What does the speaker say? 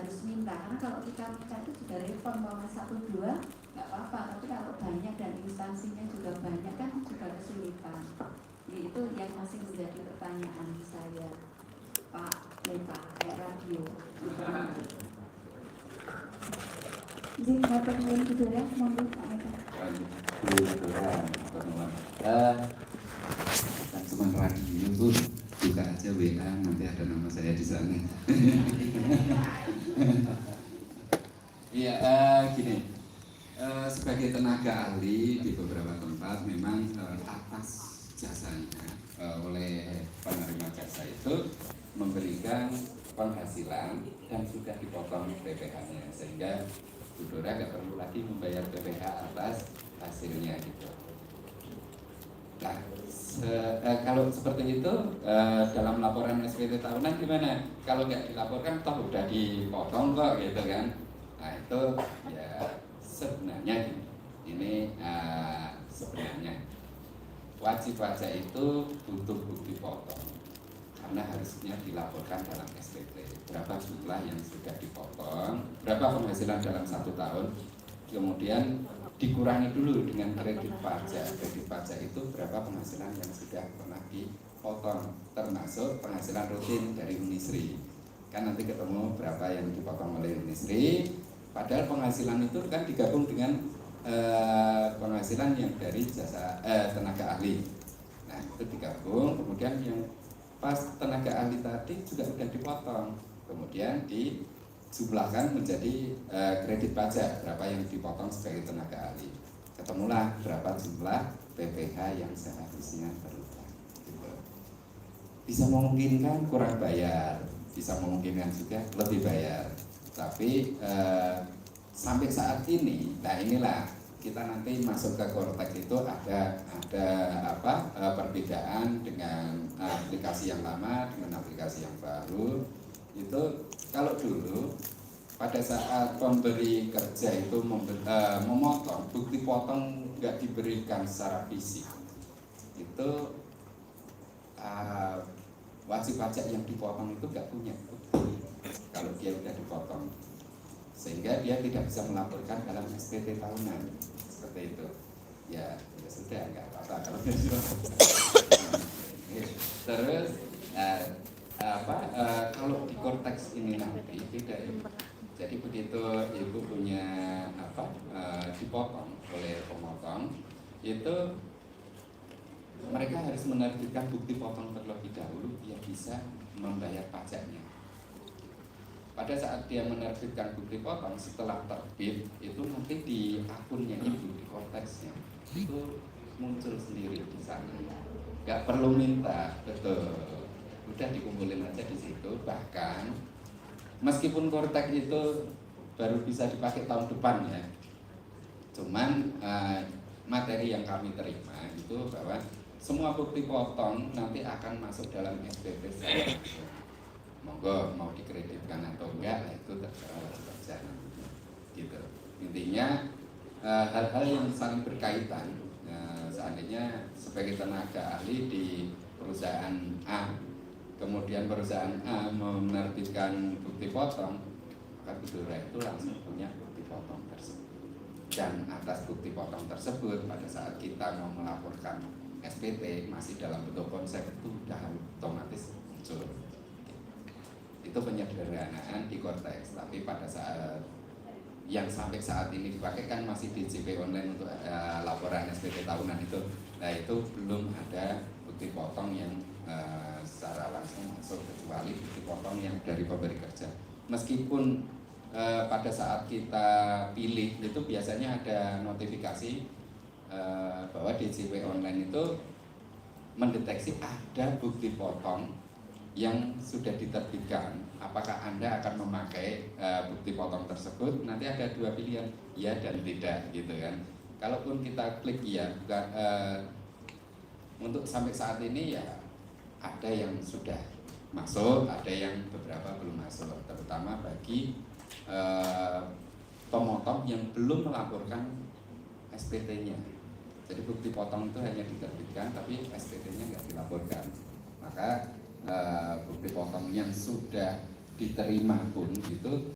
harus minta, karena kalau kita minta itu juga repot, mau 1-2 nggak apa-apa, tapi kalau banyak dan instansinya juga banyak kan juga kesulitan. Jadi itu yang masih menjadi pertanyaan saya, Pak Leta, Radio. Izin dapat mulai Budora, monggo Pak Leta. Teman radio tuh buka aja WA, nanti ada nama saya di sana. Iya, gini, sebagai tenaga ahli di beberapa tempat memang atas jasanya oleh penerima jasa itu memberikan penghasilan dan sudah dipotong PPh-nya, sehingga Budora nggak perlu lagi membayar PPh atas hasilnya gitu. Nah, kalau seperti itu dalam laporan SPT tahunan gimana? Kalau nggak dilaporkan toh udah dipotong kok gitu kan? Nah itu ya sebenarnya ini sebenarnya wajib pajak itu butuh bukti potong karena harusnya dilaporkan dalam SPT berapa jumlah yang sudah dipotong, berapa penghasilan dalam 1 tahun, kemudian dikurangi dulu dengan kredit pajak. Kredit pajak itu berapa penghasilan yang sudah pernah dipotong, termasuk penghasilan rutin dari Unisri. Kan nanti ketemu berapa yang dipotong oleh Unisri. Padahal penghasilan itu kan digabung dengan penghasilan yang dari jasa tenaga ahli. Nah itu digabung, kemudian yang pas tenaga ahli tadi juga sudah dipotong, kemudian dijumlahkan menjadi kredit pajak berapa yang dipotong sebagai tenaga ahli, ketemulah berapa jumlah PPh yang seharusnya berutang gitu. Bisa memungkinkan kurang bayar, bisa memungkinkan juga lebih bayar, tapi sampai saat ini, nah inilah kita nanti masuk ke Kortex itu ada perbedaan dengan aplikasi yang lama dengan aplikasi yang baru. Itu kalau dulu pada saat pemberi kerja itu memotong, bukti potong nggak diberikan secara fisik, itu wajib pajak yang dipotong itu nggak punya bukti kalau dia udah dipotong, sehingga dia tidak bisa melaporkan dalam SPT tahunan seperti itu. Ya sudah, nggak apa-apa kalau gitu. Terus kalau di Kortex ini nanti tidak. Jadi begitu ibu punya dipotong oleh pemotong, itu mereka harus menerbitkan bukti potong terlebih dahulu biar bisa membayar pajaknya. Pada saat dia menerbitkan bukti potong, setelah terbit itu nanti di akunnya ibu di Korteksnya itu muncul sendiri di sana, nggak perlu minta, betul, udah dikumpulin aja di situ. Bahkan meskipun Kortex itu baru bisa dipakai tahun depan ya, cuman materi yang kami terima itu bahwa semua bukti potong nanti akan masuk dalam SPT. Monggo mau dikreditkan atau enggak, itu terserah wajib pajak gitu. Intinya hal-hal yang saling berkaitan. Seandainya sebagai tenaga ahli di perusahaan A, kemudian perusahaan A menerbitkan bukti potong, maka Budora itu langsung punya bukti potong tersebut. Dan atas bukti potong tersebut pada saat kita mau melaporkan SPT masih dalam bentuk konsep itu sudah otomatis muncul. Itu penyederhanaan di Kortex, tapi pada saat yang sampai saat ini dipakai kan masih DJP online untuk laporan SPT tahunan itu. Nah itu belum ada bukti potong yang secara langsung masuk, kecuali bukti potong yang dari pemberi kerja. Meskipun pada saat kita pilih itu biasanya ada notifikasi bahwa DJP online itu mendeteksi ada bukti potong yang sudah diterbitkan. Apakah Anda akan memakai bukti potong tersebut? Nanti ada 2 pilihan, ya dan tidak gitu kan. Kalaupun kita klik ya, bukan untuk sampai saat ini ya ada yang sudah masuk, ada yang beberapa belum masuk, terutama bagi pemotong yang belum melaporkan SPT-nya. Jadi bukti potong itu hanya diterbitkan tapi SPT-nya nggak dilaporkan. Maka bukti potong yang sudah diterima pun itu